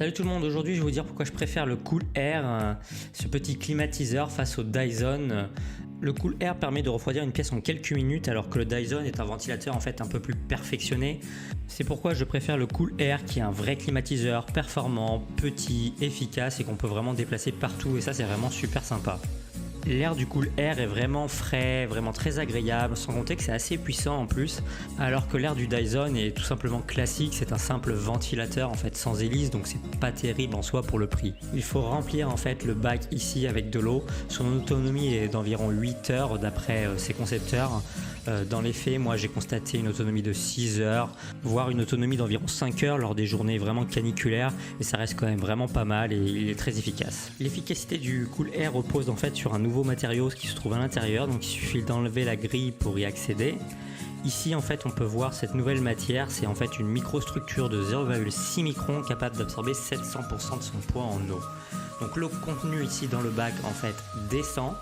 Salut tout le monde, aujourd'hui je vais vous dire pourquoi je préfère le Cool Air, ce petit climatiseur face au Dyson. Le Cool Air permet de refroidir une pièce en quelques minutes alors que le Dyson est un ventilateur en fait un peu plus perfectionné. C'est pourquoi je préfère le Cool Air qui est un vrai climatiseur performant, petit, efficace et qu'on peut vraiment déplacer partout et ça c'est vraiment super sympa. L'air du Cool Air est vraiment frais, vraiment très agréable, sans compter que c'est assez puissant en plus, alors que l'air du Dyson est tout simplement classique, c'est un simple ventilateur en fait sans hélice, donc c'est pas terrible en soi pour le prix. Il faut remplir en fait le bac ici avec de l'eau, son autonomie est d'environ 8 heures d'après ses concepteurs. Dans les faits, moi j'ai constaté une autonomie de 6 heures, voire une autonomie d'environ 5 heures lors des journées vraiment caniculaires, et ça reste quand même vraiment pas mal et il est très efficace. L'efficacité du Cool Air repose en fait sur un nouveau matériau qui se trouve à l'intérieur, donc il suffit d'enlever la grille pour y accéder. Ici en fait on peut voir cette nouvelle matière, c'est en fait une microstructure de 0,6 microns capable d'absorber 700% de son poids en eau. Donc l'eau contenue ici dans le bac en fait descend,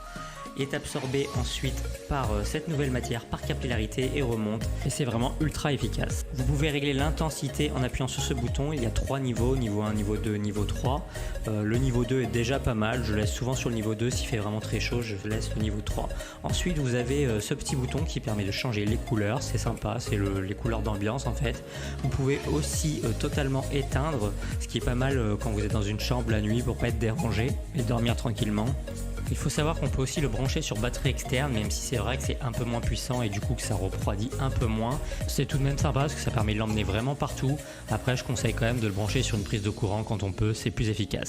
est absorbé ensuite par cette nouvelle matière par capillarité et remonte et c'est vraiment ultra efficace. Vous pouvez régler l'intensité en appuyant sur ce bouton, il y a 3 niveaux, niveau 1, niveau 2, niveau 3. Le niveau 2 est déjà pas mal, je laisse souvent sur le niveau 2, s'il fait vraiment très chaud je laisse le niveau 3. Ensuite vous avez ce petit bouton qui permet de changer les couleurs, c'est sympa, c'est les couleurs d'ambiance en fait. Vous pouvez aussi totalement éteindre, ce qui est pas mal quand vous êtes dans une chambre la nuit pour pas être dérangé et dormir tranquillement. Il faut savoir qu'on peut aussi le brancher sur batterie externe, même si c'est vrai que c'est un peu moins puissant et du coup que ça refroidit un peu moins. C'est tout de même sympa parce que ça permet de l'emmener vraiment partout. Après je conseille quand même de le brancher sur une prise de courant quand on peut, c'est plus efficace.